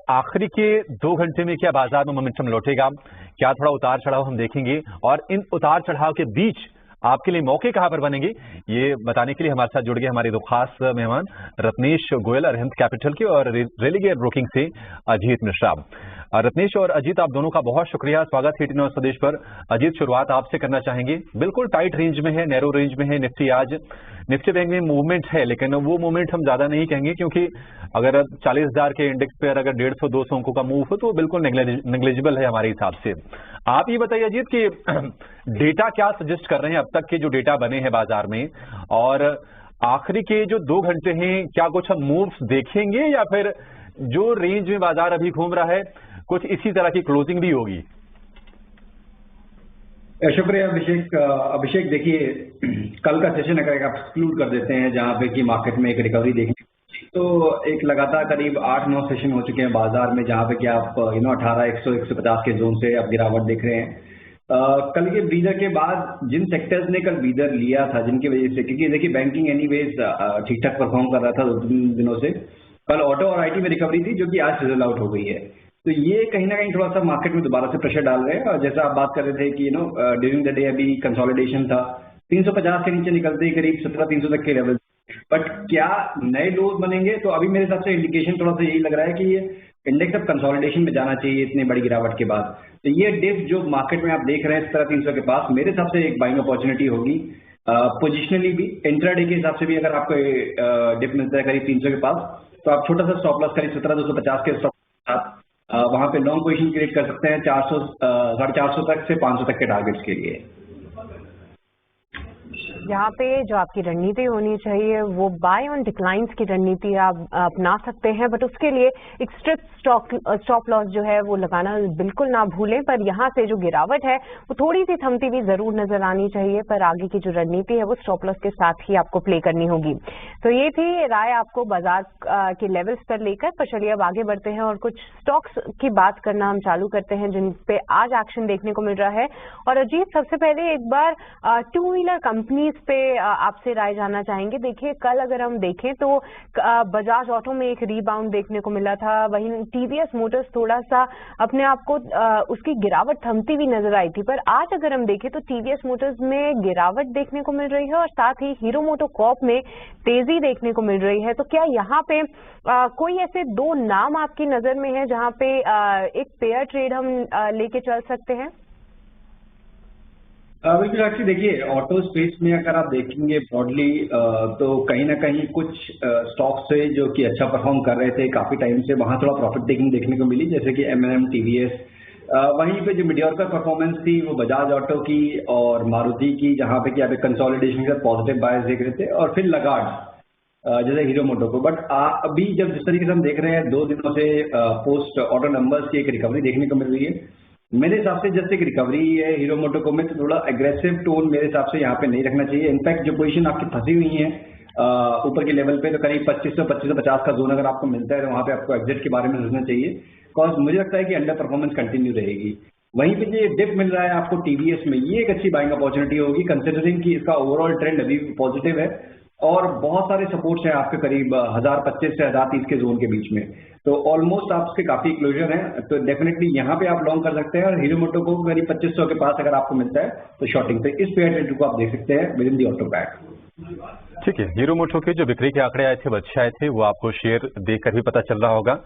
आखिरी के 2 घंटे में क्या बाजार में मोमेंटम लौटेगा, क्या थोड़ा उतार चढ़ाव हम देखेंगे, और इन उतार चढ़ाव के बीच आपके लिए मौके कहां पर बनेंगे, ये बताने के लिए हमारे साथ जुड़ गए हमारे 2 खास मेहमान रत्नेश गोयल अरिहंत कैपिटल के और रेलिगेयर ब्रोकिंग से अजीत मिश्रा। रत्नेश और अजीत, आप दोनों का बहुत शुक्रिया, स्वागत है 89 स्वदेश पर। अजीत, शुरुआत आपसे करना चाहेंगे। बिल्कुल टाइट रेंज में है, नैरो रेंज में है निफ्टी। आज निफ्टी बैंक में मूवमेंट है, लेकिन वो मूवमेंट हम ज्यादा नहीं कहेंगे, क्योंकि अगर 40,000 के इंडेक्स पे अगर 150-200 अंकों का मूव हो तो बिल्कुल नेग्लिजिबल है हमारे हिसाब से। आप ये बताइए अजीत कि डेटा क्या सजेस्ट कर रहे हैं, अब तक के जो डेटा बने हैं बाजार में, और आखिरी के जो 2 घंटे हैं, क्या कुछ हम मूव्स देखेंगे या फिर जो रेंज में बाजार अभी घूम रहा है कुछ इसी तरह की क्लोजिंग भी होगी? शुक्रिया अभिषेक, देखिए कल का सेशन अगर आप एक्सक्लूड कर देते हैं जहां पे कि मार्केट में एक रिकवरी देखने तो एक लगातार करीब 8-9 सेशन हो चुके हैं बाजार में, जहां पे कि आप 18, 100, 150 के जोन से आप गिरावट देख रहे हैं। कल के ब्रीदर के बाद जिन सेक्टर्स ने कल ब्रीदर लिया था, जिनकी वजह से, क्योंकि देखिए बैंकिंग एनीवेज ठीक ठाक परफॉर्म कर रहा था 2-3 दिनों से, कल ऑटो और आईटी में रिकवरी थी जो कि आज फिजल आउट हो गई है। तो ये कहीं ना कहीं थोड़ा सा मार्केट में दोबारा से प्रेशर डाल रहे हैं। और जैसा आप बात कर रहे थे कि ड्यूरिंग द डे अभी कंसोलिडेशन था, 350 के नीचे निकलते ही करीब 1700 तक के लेवल, बट क्या नए लोज बनेंगे? तो अभी मेरे हिसाब से इंडिकेशन थोड़ा सा यही लग रहा है कि ये इंडेक्स अब कंसोलिडेशन में जाना चाहिए इतनी बड़ी गिरावट के बाद। तो ये डिप जो मार्केट में आप देख रहे हैं 1700 के पास, मेरे हिसाब से एक बाइंग अपॉर्चुनिटी होगी। पोजिशनली भी, इंट्राडे के हिसाब से भी अगर आपको डिप मिलता है करीब 300 के पास, तो आप छोटा सा स्टॉप लॉस करीब 17,250 के स्टॉप के साथ वहां पे लॉन्ग पोजीशन क्रिएट कर सकते हैं 400, 450 तक से 500 तक के टारगेट्स के लिए। यहाँ पे जो आपकी रणनीति होनी चाहिए वो बाय ऑन डिक्लाइंस की रणनीति आप अपना सकते हैं, बट उसके लिए एक स्ट्रिक्ट स्टॉप लॉस जो है वो लगाना बिल्कुल ना भूलें। पर यहाँ से जो गिरावट है वो थोड़ी सी थमती हुई जरूर नजर आनी चाहिए, पर आगे की जो रणनीति है वो स्टॉप लॉस के साथ ही आपको प्ले करनी होगी। तो ये थी राय आपको बाजार के लेवल्स पर लेकर। पर चलिए अब आगे बढ़ते हैं और कुछ स्टॉक्स की बात करना हम चालू करते हैं जिन पे आज एक्शन देखने को मिल रहा है। और अजीत, सबसे पहले एक बार 2 व्हीलर कंपनीज पे आपसे राय जानना चाहेंगे। देखिए कल अगर हम देखें तो बजाज ऑटो में एक रीबाउंड देखने को मिला था, वहीं टीवीएस मोटर्स थोड़ा सा अपने आप को उसकी गिरावट थमती हुई नजर आई थी। पर आज अगर हम देखें तो टीवीएस मोटर्स में गिरावट देखने को मिल रही है और साथ ही हीरो मोटोकॉर्प में तेजी देखने को मिल रही है। तो क्या यहाँ पे कोई ऐसे 2 नाम आपकी नजर में है जहाँ पे एक पेयर ट्रेड हम लेके चल सकते हैं? बिल्कुल एक्चुअली देखिए ऑटो स्पेस में अगर आप देखेंगे ब्रॉडली तो कहीं ना कहीं कुछ स्टॉक्स थे जो कि अच्छा परफॉर्म कर रहे थे काफी टाइम से, वहां थोड़ा प्रॉफिट टेकिंग देखने को मिली, जैसे कि एमएनएम, टीवीएस। वहीं पे जो मीडियोकर परफॉर्मेंस थी वो बजाज ऑटो की और मारुति की, जहां पे कि आप कंसोलिडेशन का पॉजिटिव बायस देख रहे थे, और फिर लगार्ड जैसे हीरो मोटो को। बट अभी जब जिस तरीके से हम देख रहे हैं 2 दिनों से पोस्ट ऑटो नंबर्स की एक रिकवरी देखने को मिल रही है, मेरे हिसाब से जैसे एक रिकवरी है हीरो मोटोकॉर्प में, तो थोड़ा एग्रेसिव टोन मेरे हिसाब से यहाँ पे नहीं रखना चाहिए। इनफैक्ट जो पोजीशन आपकी फंसी हुई है ऊपर के लेवल पे, तो करीब 2500-2550 का जोन अगर आपको मिलता है तो वहाँ पे आपको एग्जिट के बारे में सोचना चाहिए, बिकॉज मुझे लगता है कि अंडर परफॉर्मेंस कंटिन्यू रहेगी। वहीं पे जो डिप मिल रहा है आपको टीवीएस में, ये एक अच्छी बाइंग अपॉर्चुनिटी होगी कंसिडरिंग कि इसका ओवरऑल ट्रेंड अभी पॉजिटिव है और बहुत सारे सपोर्ट्स हैं आपके करीब 1025 से 1030 के जोन के बीच में, तो ऑलमोस्ट आपके काफी क्लोजर हैं। तो डेफिनेटली यहाँ पे आप लॉन्ग कर सकते हैं, और हीरो मोटो को करीब 2500 के पास अगर आपको मिलता है तो शॉर्टिंग पे इस पेयर ट्रेड को आप देख सकते हैं with in the auto back. ठीक है, हीरो मोटो के जो बिक्री के आंकड़े आए थे वो अच्छे आए थे, वो आपको शेयर देखकर भी पता चल रहा होगा।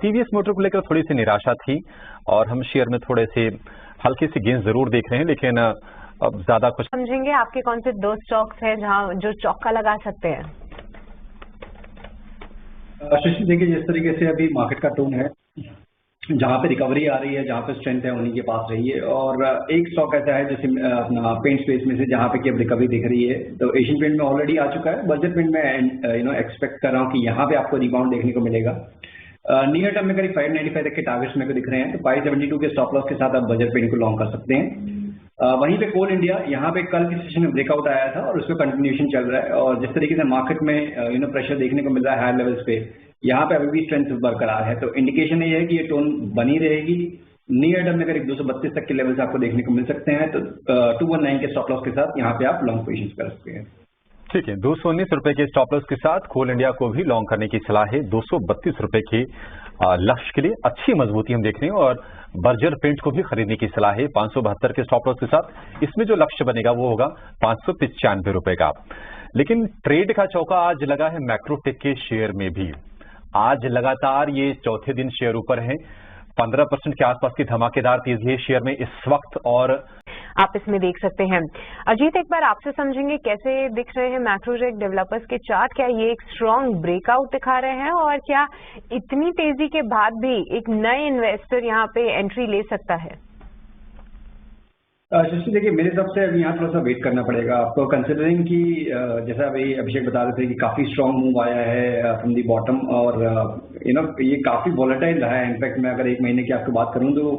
टीवीएस मोटर को लेकर थोड़ी सी निराशा थी और हम शेयर में थोड़े से हल्की सी गेंस जरूर देख रहे हैं, लेकिन अब ज्यादा कुछ समझेंगे। आपके कौन से 2 स्टॉक्स हैं जहां जो चौका लगा सकते हैं? शशि, देखिए जिस तरीके से अभी मार्केट का टोन है, जहां पे रिकवरी आ रही है, जहां पे स्ट्रेंथ है उन्हीं के पास रही है। और एक स्टॉक ऐसा है जैसे अपना पेंट स्पेस में से जहां पे कि अब रिकवरी दिख रही है, तो एशियन पेंट में ऑलरेडी आ चुका है, बजट पेंट में एक्सपेक्ट कर रहा हूँ कि यहाँ पे आपको रिबाउंड देखने को मिलेगा। नियर टर्म में करीब 595 तक के टारगेट्स मेरे को दिख रहे हैं, तो 572 के स्टॉप लॉस के साथ आप बजट पेंट को लॉन्ग कर सकते हैं। वहीं पे कोल इंडिया, यहाँ पे कल के सेशन में ब्रेकआउट आया था और उसमें कंटिन्यूएशन चल रहा है, और जिस तरीके से मार्केट में प्रेशर देखने को मिल रहा है हायर लेवल्स पे, यहाँ पे अभी भी स्ट्रेंथ बरकरार है। तो इंडिकेशन ये है कि ये टोन बनी रहेगी। नियर टर्म में करीब 232 तक के लेवल्स आपको देखने को मिल सकते हैं, तो 219 के स्टॉप लॉस के साथ यहाँ पे आप लॉन्ग पोजीशन कर सकते हैं। ठीक है, 219 रुपए के स्टॉप लॉस के साथ कोल इंडिया को भी लॉन्ग करने की सलाह है 232 रुपए के लक्ष्य के लिए अच्छी मजबूती हम देख रहे हैं और बर्जर पेंट को भी खरीदने की सलाह है 572 के स्टॉप लॉस के साथ। इसमें जो लक्ष्य बनेगा वो होगा 595 रुपए का। लेकिन ट्रेड का चौका आज लगा है मैक्रोटेक के शेयर में भी। आज लगातार ये चौथे दिन शेयर ऊपर है, 15% के आसपास की धमाकेदार तेजी है शेयर में इस वक्त। और आप इसमें देख सकते हैं अजीत, एक बार आपसे समझेंगे कैसे दिख रहे हैं मैक्रोटेक डेवलपर्स के चार्ट। क्या ये एक स्ट्रॉन्ग ब्रेकआउट दिखा रहे हैं और क्या इतनी तेजी के बाद भी एक नए इन्वेस्टर यहाँ पे एंट्री ले सकता है? सृष्टि देखिए, मेरे हिसाब से अभी यहाँ थोड़ा सा वेट करना पड़ेगा आपको, कंसिडरिंग कि जैसा अभी अभिषेक बता रहे थे कि काफी स्ट्रांग मूव आया है फ्रॉम दी बॉटम और ये काफी वॉलेटाइल रहा है। इनफैक्ट मैं अगर एक महीने की आपको बात करूं तो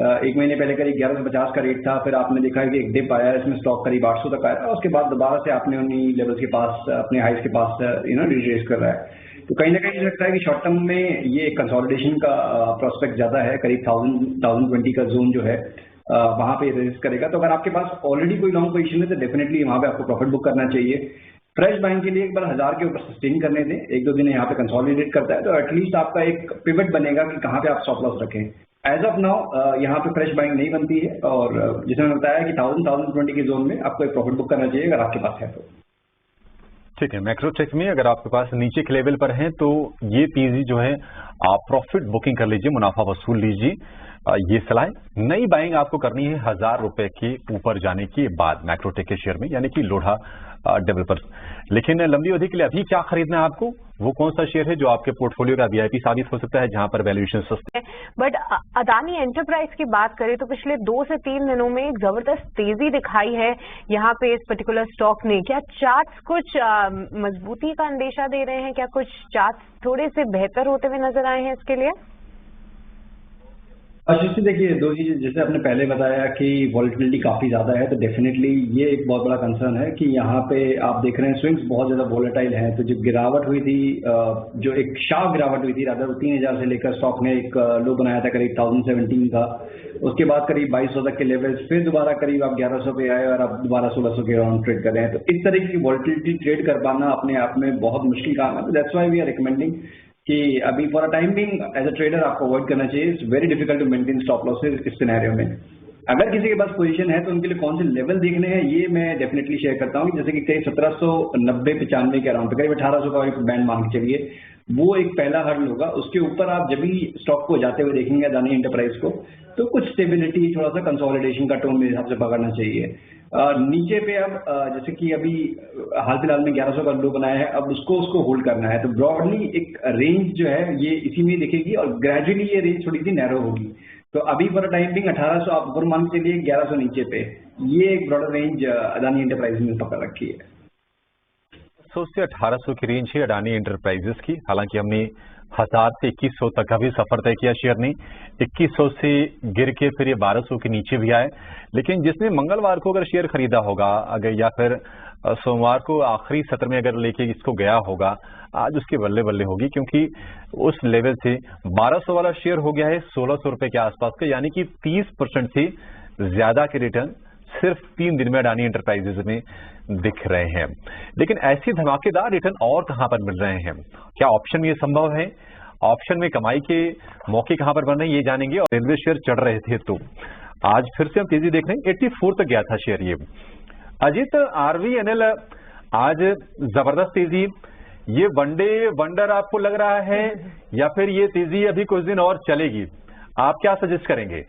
एक महीने पहले करीब 1150 का रेट था, फिर आपने देखा है कि एक डिप आया, इसमें स्टॉक करीब 800 तक आया, उसके बाद दोबारा से आपने उन्हीं लेवल्स के पास, अपने हाइस के पास रिट्रेस कर रहा है। तो कहीं ना कहीं लगता है कि शॉर्ट टर्म में ये कंसोलिडेशन का प्रोस्पेक्ट ज्यादा है, करीब 1020 का जोन जो है वहां पे रेजिस्ट करेगा। तो अगर आपके पास ऑलरेडी कोई लॉन्ग पोजीशन है तो डेफिनेटली वहां पे आपको प्रॉफिट बुक करना चाहिए। फ्रेश बाइंग के लिए एक बार 1000 के ऊपर सस्टेन करने दें, एक दो दिन यहाँ पे कंसोलिडेट करता है तो एटलीस्ट आपका एक पिवट बनेगा कि कहाँ पे आप स्टॉप लॉस रखें। एज ऑफ नाउ यहाँ पे फ्रेश बाइंग नहीं बनती है और जिसमें मैंने बताया कि 1020 के जोन में आपको एक प्रॉफिट बुक करना चाहिए अगर आपके पास है तो। ठीक है, मैक्रोटेक में अगर आपके पास नीचे के लेवल पर है तो ये तेजी जो है आप प्रॉफिट बुकिंग कर लीजिए, मुनाफा वसूल लीजिए, ये सलाह। नई बाइंग आपको करनी है 1000 रुपए के ऊपर जाने के बाद मैक्रोटेक के शेयर में, यानी कि लोढ़ा डेवलपर्स। लेकिन लंबी अवधि के लिए अभी क्या खरीदना है आपको, वो कौन सा शेयर है जो आपके पोर्टफोलियो का वीआईपी साबित हो सकता है, जहां पर वैल्यूएशन सस्ते है? बट अदानी एंटरप्राइज की बात करें तो पिछले 2 से 3 दिनों में एक जबरदस्त तेजी दिखाई है यहाँ पे इस पर्टिकुलर स्टॉक ने। क्या चार्ट्स कुछ मजबूती का अंदेशा दे रहे हैं? क्या कुछ चार्ट्स थोड़े से बेहतर होते हुए नजर आए हैं इसके लिए? सृष्टि देखिए, दो चीजें, जैसे आपने पहले बताया कि वॉलेटिलिटी काफी ज्यादा है तो डेफिनेटली ये एक बहुत बड़ा कंसर्न है कि यहाँ पे आप देख रहे हैं स्विंग्स बहुत ज्यादा वॉलेटाइल हैं। तो जो गिरावट हुई थी, जो एक शार्प गिरावट हुई थी, रादर 3000 से लेकर स्टॉक ने एक लो बनाया था करीब 1017 का, उसके बाद करीब 2200 तक के लेवल्स, फिर दोबारा करीब आप 1100 पे आए और आप दोबारा 1600 के अराउंड ट्रेड कर रहे हैं। तो इस तरीके की वॉलेटिलिटी ट्रेड कर पाना अपने आप में बहुत मुश्किल काम है। That's why we are recommending कि अभी for a time being as a trader आपको अवॉइड करना चाहिए। It's very difficult to maintain stop losses इस सिनेरियो में। अगर किसी के पास पोजीशन है तो उनके लिए कौन से लेवल देखने हैं ये मैं डेफिनेटली शेयर करता हूँ। जैसे कि करीब 1790-95 के अराउंड, करीब 1800 का एक बैंड मान के चलिए, वो एक पहला हर्डल होगा। उसके ऊपर आप जब भी स्टॉक को जाते हुए देखेंगे अदानी एंटरप्राइज को, तो कुछ स्टेबिलिटी, थोड़ा सा कंसोलिडेशन का टोन मेरे हिसाब से पकड़ना चाहिए। नीचे पे अब जैसे कि अभी हाल फिलहाल में 1100 का लो बनाया है, अब उसको होल्ड करना है। तो ब्रॉडली एक रेंज जो है ये इसी में दिखेगी और ग्रेजुअली ये रेंज थोड़ी सी नैरो होगी। तो अभी फॉर टाइम बिंग 1800 आप ऊपर मान के चलिए, 1100 नीचे पे, ये एक ब्रॉडर रेंज अदानी एंटरप्राइज ने पकड़ रखी है। 100 से 1800 की रेंज है अडानी एंटरप्राइजेस की। हालांकि हमने 1000 से 2100 तक का भी सफर तय किया शेयर ने, 2100 से गिर के फिर ये 1200 के नीचे भी आए। लेकिन जिसने मंगलवार को अगर शेयर खरीदा होगा अगर, या फिर सोमवार को आखिरी सत्र में अगर लेके इसको गया होगा, आज उसके बल्ले बल्ले होगी, क्योंकि उस लेवल से 1200 वाला शेयर हो गया है 1600 रुपए के आसपास का, यानी कि 30% से ज्यादा के रिटर्न सिर्फ 3 दिन में अडानी एंटरप्राइजेज में दिख रहे हैं। लेकिन ऐसी धमाकेदार रिटर्न और कहां पर मिल रहे हैं? क्या ऑप्शन में ये संभव है? ऑप्शन में कमाई के मौके कहां पर बन रहे हैं ये जानेंगे। और रेलवे शेयर चढ़ रहे थे तो आज फिर से हम तेजी देख रहे हैं, 84 तक गया था शेयर ये। अजीत, आरवीएनएल आज जबरदस्त तेजी, ये वनडे वंडर आपको लग रहा है या फिर ये तेजी अभी कुछ दिन और चलेगी? आप क्या सजेस्ट करेंगे?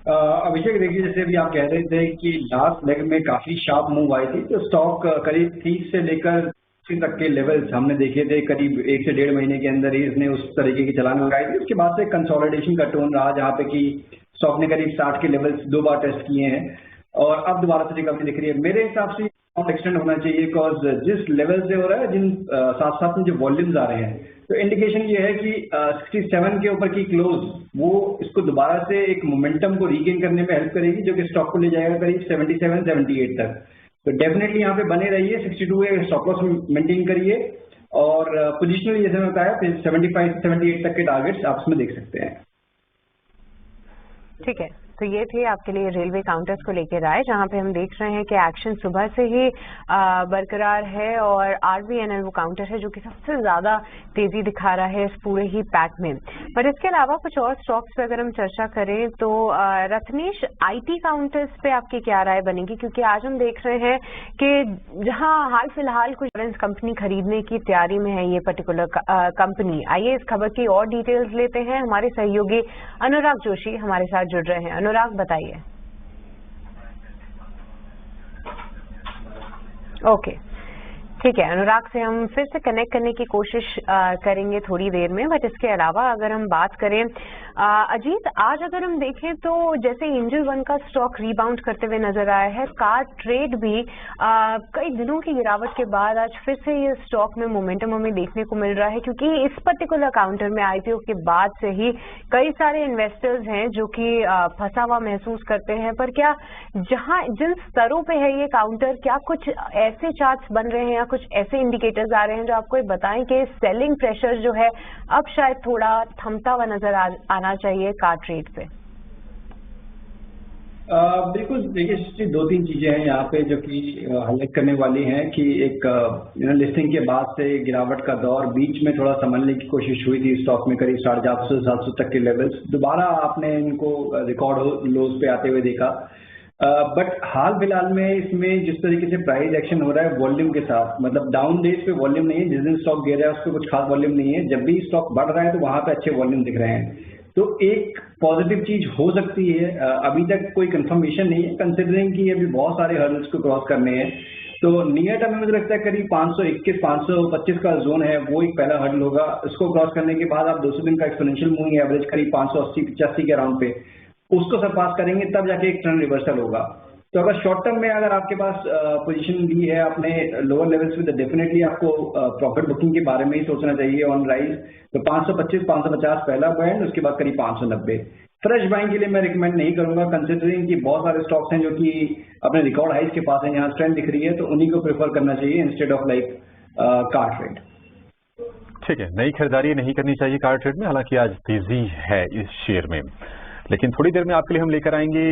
अभिषेक देखिए, जैसे अभी आप कह रहे थे कि लास्ट लेग में काफी शार्प मूव आई थी, तो स्टॉक करीब 30 से लेकर 80 तक के लेवल्स हमने देखे थे। करीब 1 से 1.5 महीने के अंदर ही इसने उस तरीके की छलांग लगाई थी। उसके बाद से कंसोलिडेशन का टोन रहा, जहां पे कि स्टॉक ने करीब 60 के लेवल्स 2 बार टेस्ट किए हैं और अब दोबारा से रिकवरी दिख रही है। मेरे हिसाब से एक्सटेंड होना चाहिए, बिकॉज जिस लेवल से हो रहा है, जिन साथ साथ में जो वॉल्यूम्स आ रहे हैं, तो इंडिकेशन ये है कि 67 के ऊपर की क्लोज वो इसको दोबारा से एक मोमेंटम को रीगेन करने में हेल्प करेगी, जो कि स्टॉक को ले जाएगा करीब 77-78 तक। तो डेफिनेटली यहाँ पे बने रहिए, 62 के स्टॉप लॉस मेंटेन करिए और पोजिशनली जैसे मैं बताया 75 से 78 तक के टारगेट्स आप उसमें देख सकते हैं। ठीक है, तो ये थे आपके लिए रेलवे काउंटर्स को लेकर आए, जहां पे हम देख रहे हैं कि एक्शन सुबह से ही बरकरार है और RVNL वो काउंटर है जो कि सबसे ज्यादा तेजी दिखा रहा है इस पूरे ही पैक में। पर इसके अलावा कुछ और स्टॉक्स पे अगर हम चर्चा करें तो रत्नेश, IT काउंटर्स पे आपकी क्या राय बनेगी, क्योंकि आज हम देख रहे हैं कि जहां हाल फिलहाल कुछ इंश्योरेंस कंपनी खरीदने की तैयारी में है ये पर्टिकुलर कंपनी। आइए इस खबर की और डिटेल्स लेते हैं। हमारे सहयोगी अनुराग जोशी हमारे साथ जुड़ रहे हैं। अनुराग, बताइए। ओके, ठीक है, अनुराग से हम फिर से कनेक्ट करने की कोशिश करेंगे थोड़ी देर में। बट इसके अलावा अगर हम बात करें अजीत, आज अगर हम देखें तो जैसे एंजल वन का स्टॉक रीबाउंड करते हुए नजर आया है, कार ट्रेड भी कई दिनों की गिरावट के बाद आज फिर से ये स्टॉक में मोमेंटम हमें देखने को मिल रहा है, क्योंकि इस पर्टिकुलर काउंटर में IPO के बाद से ही कई सारे इन्वेस्टर्स हैं जो कि फंसा हुआ महसूस करते हैं। पर क्या जिन स्तरों पे है ये काउंटर, क्या कुछ ऐसे चार्ट्स बन रहे हैं या कुछ ऐसे इंडिकेटर्स आ रहे हैं जो आपको ये बताएं कि सेलिंग प्रेशर जो है अब शायद थोड़ा थमता हुआ नजर आना चाहिए कार ट्रेड पे? बिल्कुल, देखिए 2-3 चीजें हैं यहाँ पे जो कि हाईलाइट करने वाली हैं कि एक लिस्टिंग के बाद से गिरावट का दौर बीच में थोड़ा संभालने की कोशिश हुई थी स्टॉक में, करीब 850-700 तक के लेवल्स, दोबारा आपने इनको रिकॉर्ड लोज पे आते हुए देखा। बट हाल फिलहाल में इसमें जिस तरीके से प्राइस एक्शन हो रहा है वॉल्यूम के साथ, मतलब डाउन डेज पे वॉल्यूम नहीं है, जिस दिन स्टॉक गिर रहा है उस पर कुछ खास वॉल्यूम नहीं है, जब भी स्टॉक बढ़ रहा है तो वहां पे अच्छे वॉल्यूम दिख रहे हैं। तो एक पॉजिटिव चीज हो सकती है, अभी तक कोई कंफर्मेशन नहीं है, कंसिडरिंग कि अभी बहुत सारे हर्डल्स को क्रॉस करने हैं। तो नियर टर्म में मुझे लगता है करीब 521-525 का जोन है, वो एक पहला हर्डल होगा। इसको क्रॉस करने के बाद आप 200 दिन का एक्सपोनेंशियल मूविंग एवरेज करीब 580-85 के अराउंड पे उसको सरपास करेंगे, तब जाके एक ट्रेंड रिवर्सल होगा। तो अगर शॉर्ट टर्म में अगर आपके पास पोजीशन भी है अपने लोअर लेवल्स पे, तो डेफिनेटली आपको प्रॉफिट बुकिंग के बारे में ही सोचना चाहिए ऑन राइज। तो 525-550 पहला बैंड, उसके बाद करीब 590। फ्रेश बाइंग के लिए मैं रिकमेंड नहीं करूंगा, कंसिडरिंग कि बहुत सारे स्टॉक्स हैं जो कि अपने रिकॉर्ड हाइज के पास हैं, यहाँ स्ट्रेंथ दिख रही है, तो उन्हीं को प्रेफर करना चाहिए instead of like car trade. ठीक है, नई खरीदारी नहीं करनी चाहिए कार ट्रेड में, हालांकि आज तेजी है इस शेयर में। लेकिन थोड़ी देर में आपके लिए हम लेकर आएंगे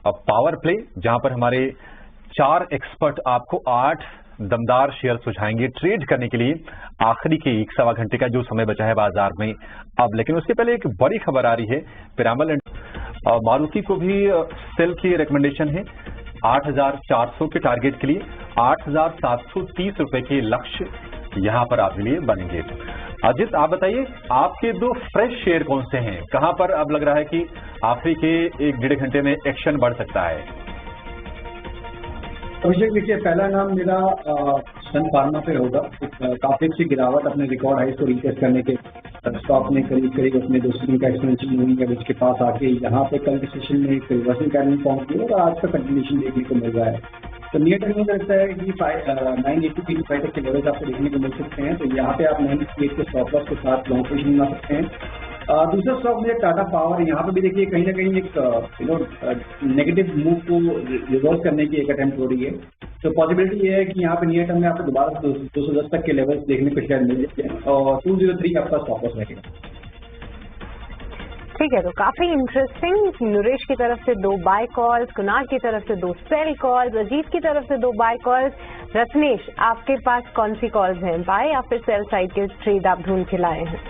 पावर प्ले, जहां पर हमारे 4 एक्सपर्ट आपको 8 दमदार शेयर सुझाएंगे ट्रेड करने के लिए। आखिरी के 1-1.25 घंटे का जो समय बचा है बाजार में अब। लेकिन उसके पहले एक बड़ी खबर आ रही है, पिरामल एंड मारुति को भी सेल की रिकमेंडेशन है 8,400 के टारगेट के लिए। 8,730 रुपए के लक्ष्य यहां पर आपके लिए बनेंगे। अजित, आप बताइए आपके 2 फ्रेश शेयर कौन से हैं, कहां पर अब लग रहा है कि आखिरी के 1-1.5 घंटे में एक्शन बढ़ सकता है? अभिषेक, देखिए पहला नाम मेरा सन फार्मा पे होगा। काफी अच्छी गिरावट अपने रिकॉर्ड हाइस को रीटेस्ट करने के स्टॉक ने करीब अपने 200 दिन का एक्सपोनेंशियल मूविंग एवरेज के पास आके यहाँ पे कल के सेशन में एक रिवर्सल पैटर्न फॉर्म किया और आज का कंटिन्यूएशन देखने को मिल रहा है। तो नियर टर्म में लगता है कि 980-85 तक के लेवल्स आपको देखने को मिल सकते हैं। तो यहाँ पे आप 988 के स्टॉप लॉस के साथ लॉन्ग पोजीशन बना सकते हैं। दूसरा स्टॉक मुझे टाटा पावर, यहाँ पे भी देखिए कहीं ना कहीं एक नेगेटिव मूव को रिवर्स करने की एक अटेम्प्ट हो रही है। तो पॉसिबिलिटी ये है कि यहाँ पे नियर टर्म में आपको दोबारा 210 तक के लेवल्स देखने को शायद मिल जाते हैं और 203 आपका स्टॉप लॉस रहेगा। ठीक है, तो काफी इंटरेस्टिंग। नरेश की तरफ से 2 बाय कॉल्स, कुणाल की तरफ से 2 सेल कॉल्स, अजीत की तरफ से 2 बाय कॉल्स। रत्नेश, आपके पास कौन सी कॉल्स हैं, बाय या फिर सेल साइड के ट्रेड आप ढूंढ के लाए हैं?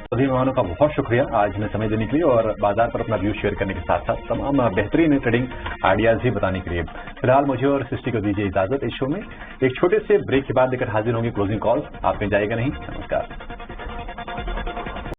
सभी मेहमानों का बहुत शुक्रिया आज में समय देने के लिए और बाजार पर अपना व्यू शेयर करने के साथ साथ तमाम बेहतरीन ट्रेडिंग आइडियाज भी बताने के लिए। फिलहाल मुझे और सृष्टि को दीजिए इजाजत। इस शो में एक छोटे से ब्रेक के बाद लेकर हाजिर होंगे क्लोजिंग कॉल्स, आप में जाएगा नहीं। नमस्कार।